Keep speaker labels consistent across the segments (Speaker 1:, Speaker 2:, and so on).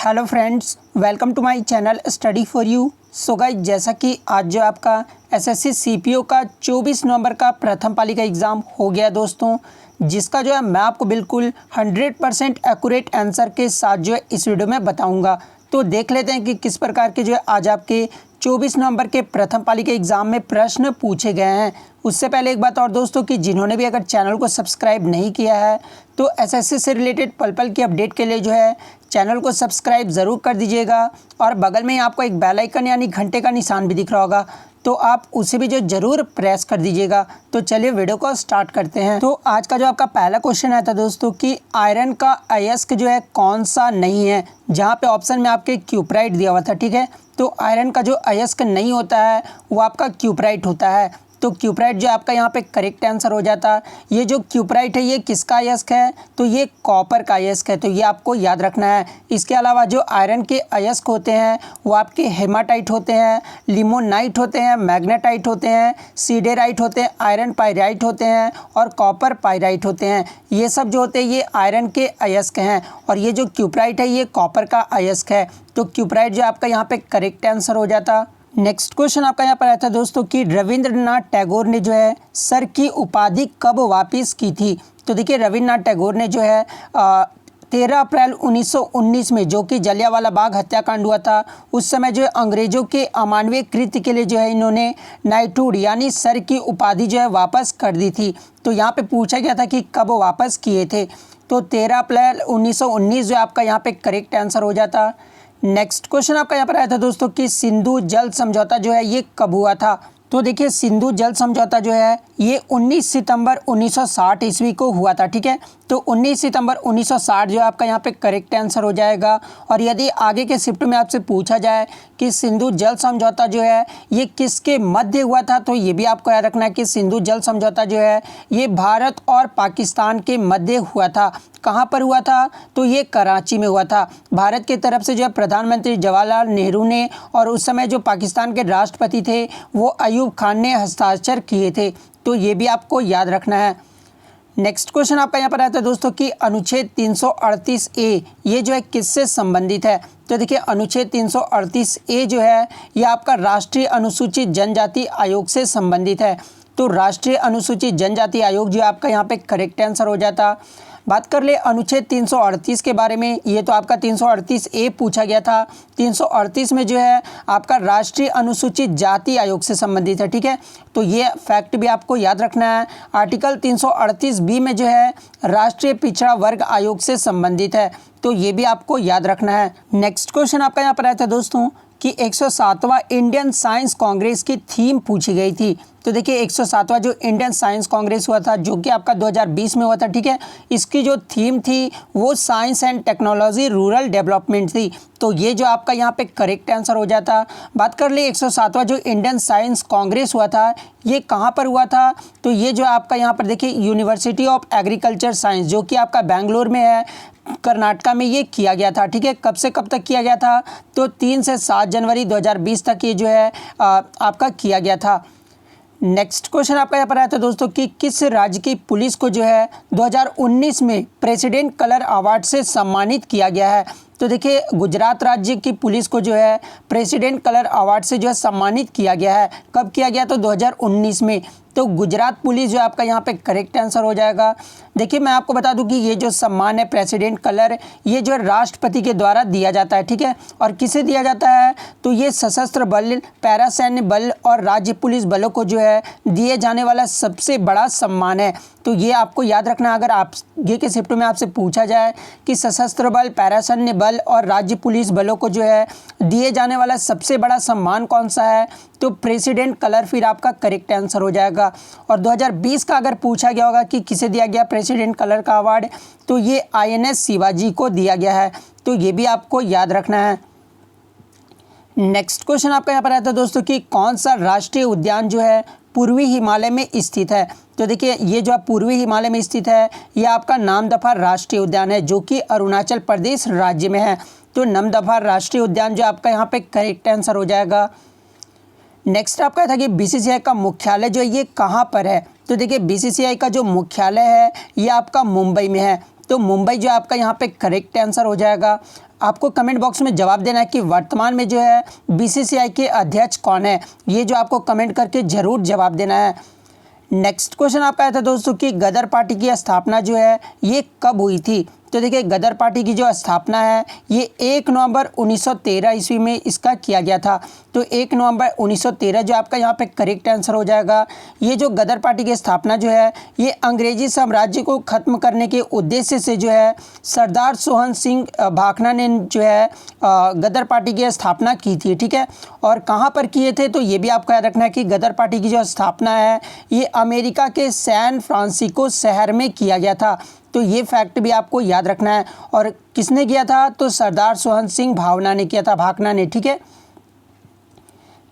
Speaker 1: Hello friends, welcome to my channel study for you. So guys, जैसा कि आज जो आपका एसएससी सीपीओ का 24 नवंबर का प्रथम पाली का एग्ज़ाम हो गया दोस्तों, जिसका जो है मैं आपको बिल्कुल 100% एक्यूरेट आंसर के साथ जो है इस वीडियो में बताऊंगा। तो देख लेते हैं कि किस प्रकार के जो है आज आपके 24 नवंबर के प्रथम पाली के एग्ज़ाम में प्रश्न पूछे गए हैं। उससे पहले एक बात और दोस्तों कि जिन्होंने भी अगर चैनल को सब्सक्राइब नहीं किया है तो एसएससी से रिलेटेड पल पल की अपडेट के लिए जो है चैनल को सब्सक्राइब ज़रूर कर दीजिएगा और बगल में ही आपको एक बेल आइकन यानी घंटे का निशान भी दिख रहा होगा, तो आप उसे भी जो ज़रूर प्रेस कर दीजिएगा। तो चलिए वीडियो को स्टार्ट करते हैं। तो आज का जो आपका पहला क्वेश्चन आया था दोस्तों कि आयरन का अयस्क जो है कौन सा नहीं है, जहाँ पे ऑप्शन में आपके क्यूपराइट दिया हुआ था। ठीक है, तो आयरन का जो अयस्क नहीं होता है वो आपका क्यूपराइट होता है। तो क्यूपराइट जो आपका यहाँ पे करेक्ट आंसर हो जाता। ये जो क्यूपराइट है ये किसका अयस्क है, तो ये कॉपर का अयस्क है, तो ये आपको याद रखना है। इसके अलावा जो आयरन के अयस्क होते हैं वो आपके हेमाटाइट होते हैं, लिमोनाइट होते हैं, मैग्नेटाइट होते हैं, सीडेराइट होते हैं, आयरन पाइराइट होते हैं और कॉपर पाइराइट होते हैं। ये सब जो होते हैं ये आयरन के अयस्क हैं और ये जो क्यूपराइट है ये कॉपर का अयस्क है। तो क्यूपराइट जो आपका यहाँ पे करेक्ट आंसर हो जाता। नेक्स्ट क्वेश्चन आपका यहाँ पर आया था दोस्तों कि रविंद्रनाथ टैगोर ने जो है सर की उपाधि कब वापस की थी। तो देखिए रविंद्रनाथ टैगोर ने जो है 13 अप्रैल 1919 में, जो कि जलियांवाला बाग हत्याकांड हुआ था, उस समय जो है अंग्रेजों के अमानवीय कृत्य के लिए जो है इन्होंने नाइटहुड यानी सर की उपाधि जो है वापस कर दी थी। तो यहाँ पे पूछा गया था कि कब वापस किए थे, तो 13 अप्रैल 1919 जो आपका यहाँ पे करेक्ट आंसर हो जाता। नेक्स्ट क्वेश्चन आपका यहाँ पर आया था दोस्तों कि सिंधु जल समझौता जो है ये कब हुआ था। तो देखिए सिंधु जल समझौता जो है ये 19 सितंबर 1960 ईस्वी को हुआ था। ठीक है, तो 19 सितंबर 1960 जो आपका यहाँ पे करेक्ट आंसर हो जाएगा। और यदि आगे के शिफ्ट में आपसे पूछा जाए कि सिंधु जल समझौता जो है ये किसके मध्य हुआ था, तो ये भी आपको याद रखना है कि सिंधु जल समझौता जो है ये भारत और पाकिस्तान के मध्य हुआ था। कहाँ पर हुआ था, तो ये कराची में हुआ था। भारत की तरफ से जो है प्रधानमंत्री जवाहरलाल नेहरू ने और उस समय जो पाकिस्तान के राष्ट्रपति थे वो अयूब खान ने हस्ताक्षर किए थे। तो ये भी आपको याद रखना है। नेक्स्ट क्वेश्चन आपका यहाँ पर आता है दोस्तों कि अनुच्छेद 338 ए ये जो है किससे संबंधित है। तो देखिए अनुच्छेद 338 ए जो है ये आपका राष्ट्रीय अनुसूचित जनजाति आयोग से संबंधित है। तो राष्ट्रीय अनुसूचित जनजाति आयोग जो आपका यहाँ पे करेक्ट आंसर हो जाता। बात कर ले अनुच्छेद 338 के बारे में, ये तो आपका 338 ए पूछा गया था। 338 में जो है आपका राष्ट्रीय अनुसूचित जाति आयोग से संबंधित है। ठीक है, तो ये फैक्ट भी आपको याद रखना है। आर्टिकल 338 बी में जो है राष्ट्रीय पिछड़ा वर्ग आयोग से संबंधित है, तो ये भी आपको याद रखना है। नेक्स्ट क्वेश्चन आपका यहाँ पर आया था दोस्तों कि 107वां इंडियन साइंस कांग्रेस की थीम पूछी गई थी। तो देखिए 107वां जो इंडियन साइंस कांग्रेस हुआ था जो कि आपका 2020 में हुआ था। ठीक है, इसकी जो थीम थी वो science and technology rural development थी, तो ये जो आपका यहाँ पे करेक्ट आंसर हो जाता। बात कर ले 107वां जो इंडियन साइंस कांग्रेस हुआ था ये कहाँ पर हुआ था, तो ये जो आपका यहाँ पर देखिए यूनिवर्सिटी ऑफ एग्रीकल्चर साइंस जो कि आपका बेंगलोर में है, कर्नाटका में ये किया गया था। ठीक है, कब से कब तक किया गया था, तो 3 से 7 जनवरी 2020 तक ये जो है आपका किया गया था। नेक्स्ट क्वेश्चन आपका यहाँ पर आया था दोस्तों कि किस राज्य की पुलिस को जो है 2019 में प्रेसिडेंट कलर अवार्ड से सम्मानित किया गया है। तो देखिए गुजरात राज्य की पुलिस को जो है प्रेसिडेंट कलर अवार्ड से जो है सम्मानित किया गया है। कब किया गया, तो 2019 में। तो गुजरात पुलिस जो आपका यहाँ पे करेक्ट आंसर हो जाएगा। देखिए मैं आपको बता दूं कि ये जो सम्मान है प्रेसिडेंट कलर ये जो है राष्ट्रपति के द्वारा दिया जाता है। ठीक है, और किसे दिया जाता है, तो ये सशस्त्र बल, पैरा सैन्य बल और राज्य पुलिस बलों को जो है दिए जाने वाला सबसे बड़ा सम्मान है। तो ये आपको याद रखना, अगर आप ये के शिफ्ट में आपसे पूछा जाए कि सशस्त्र बल, पैरा सैन्य बल और राज्य पुलिस बलों को जो है दिए जाने वाला सबसे बड़ा सम्मान कौन सा है, तो प्रेसिडेंट कलर फिर आपका करेक्ट आंसर हो जाएगा। और 2020 का अगर पूछा गया होगा कि किसे दिया गया प्रेसिडेंट कलर का अवार्ड, तो ये आईएनएस शिवाजी को दिया गया है, तो ये भी आपको याद रखना है। नेक्स्ट क्वेश्चन आपका यहाँ पर आता है दोस्तों कि कौन सा राष्ट्रीय उद्यान जो है पूर्वी हिमालय में स्थित है। तो देखिए ये जो पूर्वी हिमालय में स्थित है ये आपका नामदफा राष्ट्रीय उद्यान है जो कि अरुणाचल प्रदेश राज्य में है। तो नामदफा राष्ट्रीय उद्यान जो आपका यहाँ पे करेक्ट आंसर हो जाएगा। नेक्स्ट आपका था कि बीसीसीआई का मुख्यालय जो है ये कहाँ पर है। तो देखिए बीसीसीआई का जो मुख्यालय है ये आपका मुंबई में है। तो मुंबई जो आपका यहाँ पे करेक्ट आंसर हो जाएगा। आपको कमेंट बॉक्स में जवाब देना है कि वर्तमान में जो है बीसीसीआई के अध्यक्ष कौन है, ये जो आपको कमेंट करके ज़रूर जवाब देना है। नेक्स्ट क्वेश्चन आपका आया था दोस्तों कि गदर पार्टी की स्थापना जो है ये कब हुई थी। तो देखिए गदर पार्टी की जो स्थापना है ये 1 नवंबर 1913 ईस्वी में इसका किया गया था। तो 1 नवंबर 1913 जो आपका यहाँ पे करेक्ट आंसर हो जाएगा। ये जो गदर पार्टी की स्थापना जो है ये अंग्रेजी साम्राज्य को ख़त्म करने के उद्देश्य से जो है सरदार सोहन सिंह भाखड़ा ने जो है गदर पार्टी की स्थापना की थी, ठीक है। और कहाँ पर किए थे तो ये भी आपको याद रखना है कि गदर पार्टी की जो स्थापना है ये अमेरिका के सैन फ्रांसिस्को शहर में किया गया था। तो ये फैक्ट भी आपको याद रखना है। और किसने किया था तो सरदार सोहन सिंह भावना ने किया था, भाखड़ा ने, ठीक है।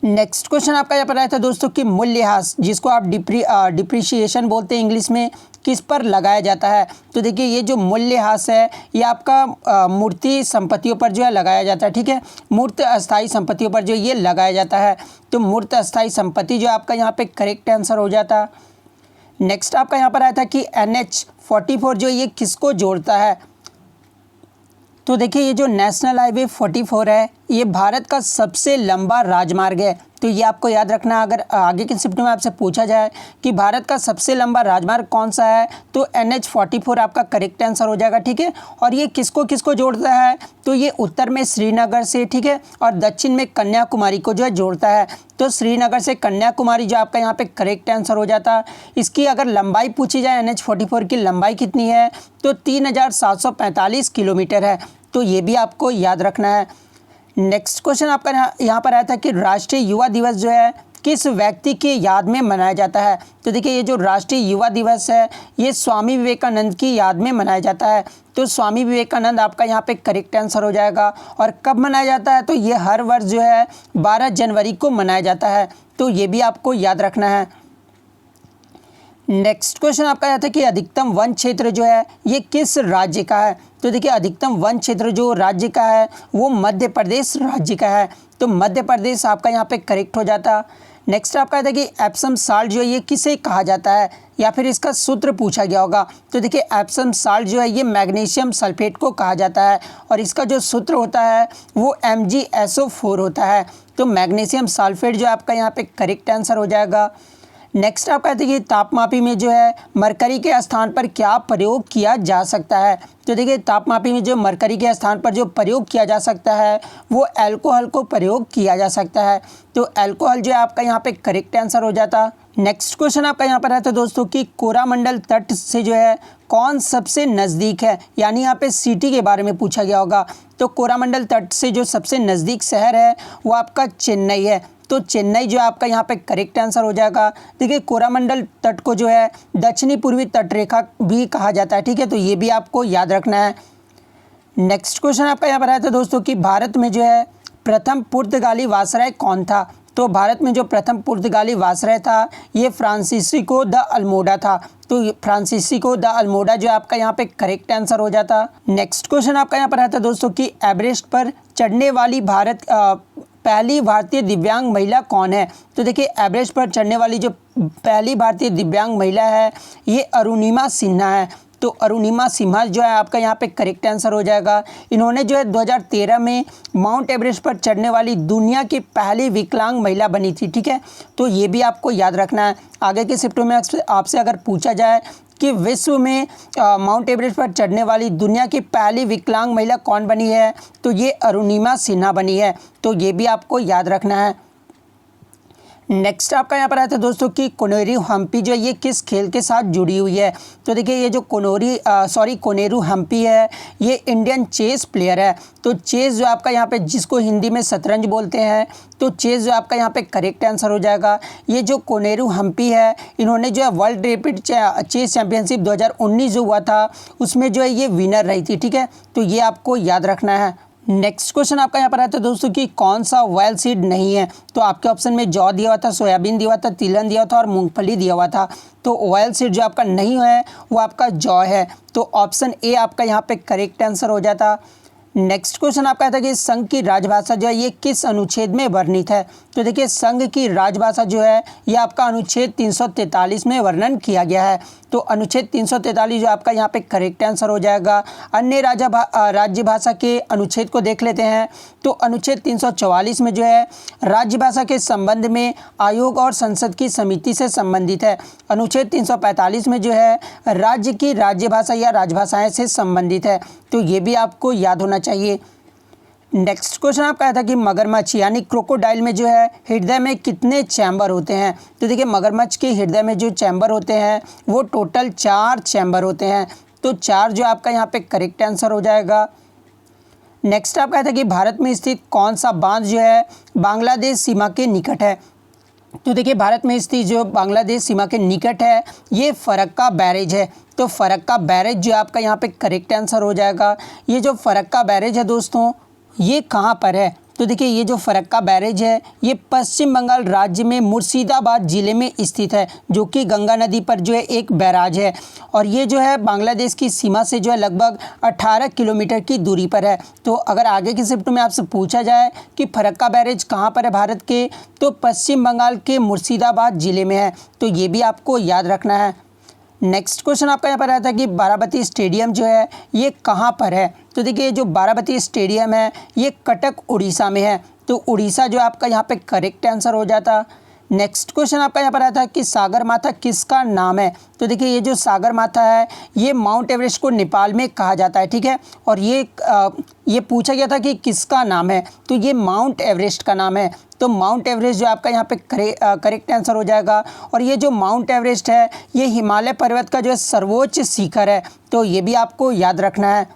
Speaker 1: नेक्स्ट क्वेश्चन आपका यहाँ पर आया था दोस्तों कि मूल्यह्रास जिसको आप डिप्रिशिएशन बोलते हैं इंग्लिश में, किस पर लगाया जाता है। तो देखिए ये जो मूल्यह्रास है ये आपका मूर्ति संपत्तियों पर जो है लगाया जाता है, ठीक है। मूर्त अस्थायी संपत्तियों पर जो ये लगाया जाता है। तो मूर्त अस्थायी संपत्ति जो आपका यहाँ पे करेक्ट आंसर हो जाता। नेक्स्ट आपका यहाँ पर आया था कि NH44 जो ये किसको जोड़ता है। तो देखिए ये जो नेशनल हाईवे 44 है ये भारत का सबसे लंबा राजमार्ग है। तो ये आपको याद रखना, अगर आगे के शिफ्ट में आपसे पूछा जाए कि भारत का सबसे लंबा राजमार्ग कौन सा है तो NH44 आपका करेक्ट आंसर हो जाएगा, ठीक है। और ये किसको किसको जोड़ता है तो ये उत्तर में श्रीनगर से, ठीक है, और दक्षिण में कन्याकुमारी को जो है जोड़ता है। तो श्रीनगर से कन्याकुमारी जो आपका यहाँ पे करेक्ट आंसर हो जाता। इसकी अगर लंबाई पूछी जाए NH44 की लंबाई कितनी है तो 3745 किलोमीटर है। तो ये भी आपको याद रखना है। नेक्स्ट क्वेश्चन आपका यहाँ पर आया था कि राष्ट्रीय युवा दिवस जो है किस व्यक्ति के याद में मनाया जाता है। तो देखिए ये जो राष्ट्रीय युवा दिवस है ये स्वामी विवेकानंद की याद में मनाया जाता है। तो स्वामी विवेकानंद आपका यहाँ पे करेक्ट आंसर हो जाएगा। और कब मनाया जाता है तो ये हर वर्ष जो है 12 जनवरी को मनाया जाता है। तो ये भी आपको याद रखना है। नेक्स्ट क्वेश्चन आपका यह था कि अधिकतम वन क्षेत्र जो है ये किस राज्य का है। तो देखिए अधिकतम वन क्षेत्र जो राज्य का है वो मध्य प्रदेश राज्य का है। तो मध्य प्रदेश आपका यहाँ पे करेक्ट हो जाता। नेक्स्ट आपका था कि एप्सम साल्ट जो है ये किसे कहा जाता है या फिर इसका सूत्र पूछा गया होगा। तो देखिए एप्सम साल्ट जो है ये मैग्नीशियम सल्फेट को कहा जाता है और इसका जो सूत्र होता है वो MgSO4 होता है। तो मैग्नीशियम सल्फेट जो आपका यहाँ पे करेक्ट आंसर हो जाएगा। नेक्स्ट आप कहते हैं कि तापमापी में जो है मरकरी के स्थान पर क्या प्रयोग किया जा सकता है। तो देखिए तापमापी में जो मरकरी के स्थान पर जो प्रयोग किया जा सकता है वो अल्कोहल को प्रयोग किया जा सकता है। तो अल्कोहल जो है आपका यहाँ पे करेक्ट आंसर हो जाता। नेक्स्ट क्वेश्चन आपका यहाँ पर आता है दोस्तों कि कोरामंडल तट से जो है कौन सबसे नज़दीक है, यानी यहाँ पे सिटी के बारे में पूछा गया होगा। तो कोरामंडल तट से जो सबसे नज़दीक शहर है वो आपका चेन्नई है। तो चेन्नई जो आपका यहाँ पे करेक्ट आंसर हो जाएगा। देखिए कोरामंडल तट को जो है दक्षिणी पूर्वी तटरेखा भी कहा जाता है, ठीक है। तो ये भी आपको याद रखना है। नेक्स्ट क्वेश्चन आपका यहाँ पर आया था दोस्तों कि भारत में जो है प्रथम पुर्तगाली वायसराय कौन था। तो भारत में जो प्रथम पुर्तगाली वायसराय था ये फ्रांसिस्को द अल्मोडा था। तो फ्रांसिस्को द अल्मोडा जो आपका यहाँ पे करेक्ट आंसर हो जाता। नेक्स्ट क्वेश्चन आपका यहाँ पर आता है दोस्तों कि एवरेस्ट पर चढ़ने वाली पहली भारतीय दिव्यांग महिला कौन है। तो देखिए एवरेस्ट पर चढ़ने वाली जो पहली भारतीय दिव्यांग महिला है ये अरुणिमा सिन्हा है। तो अरुणिमा सिन्हा जो है आपका यहाँ पे करेक्ट आंसर हो जाएगा। इन्होंने जो है 2013 में माउंट एवरेस्ट पर चढ़ने वाली दुनिया की पहली विकलांग महिला बनी थी, ठीक है। तो ये भी आपको याद रखना है। आगे के शिफ्टों में आपसे अगर पूछा जाए कि विश्व में माउंट एवरेस्ट पर चढ़ने वाली दुनिया की पहली विकलांग महिला कौन बनी है तो ये अरुणिमा सिन्हा बनी है। तो ये भी आपको याद रखना है। नेक्स्ट आपका यहाँ पर आता है दोस्तों कि कोनेरू हम्पी जो ये किस खेल के साथ जुड़ी हुई है। तो देखिए ये जो कोनेरू हम्पी है ये इंडियन चेस प्लेयर है। तो चेस जो आपका यहाँ पे जिसको हिंदी में शतरंज बोलते हैं, तो चेस जो आपका यहाँ पे करेक्ट आंसर हो जाएगा। ये जो कोनेरू हम्पी है इन्होंने जो है वर्ल्ड रैपिड चेस चैंपियनशिप 2019 जो हुआ था उसमें जो है ये विनर रही थी, ठीक है। तो ये आपको याद रखना है। नेक्स्ट क्वेश्चन आपका यहाँ पर आता है दोस्तों कि कौन सा ऑयल सीड नहीं है। तो आपके ऑप्शन में जौ दिया हुआ था, सोयाबीन दिया हुआ था, तिलहन दिया हुआ था और मूंगफली दिया हुआ था। तो ऑयल सीड जो आपका नहीं है वो आपका जौ है। तो ऑप्शन ए आपका यहाँ पे करेक्ट आंसर हो जाता। नेक्स्ट क्वेश्चन आपका था कि संघ की राजभाषा जो है ये किस अनुच्छेद में वर्णित है। तो देखिए संघ की राजभाषा जो है ये आपका अनुच्छेद 343 में वर्णन किया गया है। तो अनुच्छेद 343 जो आपका यहाँ पे करेक्ट आंसर हो जाएगा। अन्य राज्य भाषा के अनुच्छेद को देख लेते हैं। तो अनुच्छेद 344 में जो है राज्य भाषा के संबंध में आयोग और संसद की समिति से संबंधित है। अनुच्छेद 345 में जो है राज्य की राज्य भाषा या राजभाषाएं से संबंधित है। तो ये भी आपको याद होना चाहिए। नेक्स्ट क्वेश्चन आपका आया था कि मगरमच्छ यानी क्रोकोडाइल में जो है हृदय में कितने चैम्बर होते हैं। तो देखिए मगरमच्छ के हृदय में जो चैम्बर होते हैं वो टोटल 4 चैम्बर होते हैं। तो 4 जो आपका यहाँ पे करेक्ट आंसर हो जाएगा। नेक्स्ट आपका था कि भारत में स्थित कौन सा बांध जो है बांग्लादेश सीमा के निकट है। तो देखिए भारत में स्थित जो बांग्लादेश सीमा के निकट है ये फरक्का बैरेज है। तो फरक्का बैरेज जो आपका यहाँ पे करेक्ट आंसर हो जाएगा। ये जो फरक्का बैरेज है दोस्तों ये कहाँ पर है। तो देखिए ये जो फरक्का बैरेज है ये पश्चिम बंगाल राज्य में मुर्शिदाबाद ज़िले में स्थित है, जो कि गंगा नदी पर जो है एक बैराज है। और ये जो है बांग्लादेश की सीमा से जो है लगभग 18 किलोमीटर की दूरी पर है। तो अगर आगे की शिफ्ट में आपसे पूछा जाए कि फरक्का बैरेज कहाँ पर है भारत के, तो पश्चिम बंगाल के मुर्शिदाबाद ज़िले में है। तो ये भी आपको याद रखना है। नेक्स्ट क्वेश्चन आपका यहाँ पर आया था कि बाराबती स्टेडियम जो है ये कहाँ पर है। तो देखिए जो बाराबती स्टेडियम है ये कटक उड़ीसा में है। तो उड़ीसा जो आपका यहाँ पे करेक्ट आंसर हो जाता। नेक्स्ट क्वेश्चन आपका यहाँ पर आया था कि सागरमाथा किसका नाम है। तो देखिए ये जो सागरमाथा है ये माउंट एवरेस्ट को नेपाल में कहा जाता है, ठीक है। और ये पूछा गया था कि किसका नाम है, तो ये माउंट एवरेस्ट का नाम है। तो माउंट एवरेस्ट जो आपका यहाँ पे करेक्ट आंसर हो जाएगा। और ये जो माउंट एवरेस्ट है ये हिमालय पर्वत का जो है सर्वोच्च शिखर है। तो ये भी आपको याद रखना है।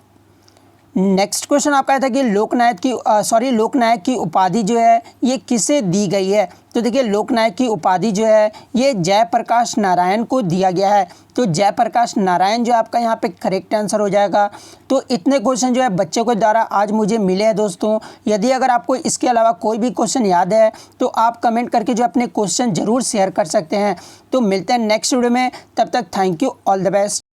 Speaker 1: नेक्स्ट क्वेश्चन आपका था कि लोकनायक की उपाधि जो है ये किसे दी गई है। तो देखिए लोकनायक की उपाधि जो है ये जयप्रकाश नारायण को दिया गया है। तो जयप्रकाश नारायण जो आपका यहाँ पे करेक्ट आंसर हो जाएगा। तो इतने क्वेश्चन जो है बच्चों के द्वारा आज मुझे मिले हैं दोस्तों। यदि अगर आपको इसके अलावा कोई भी क्वेश्चन याद है तो आप कमेंट करके जो अपने क्वेश्चन ज़रूर शेयर कर सकते हैं। तो मिलते हैं नेक्स्ट वीडियो में, तब तक thank you, all the best.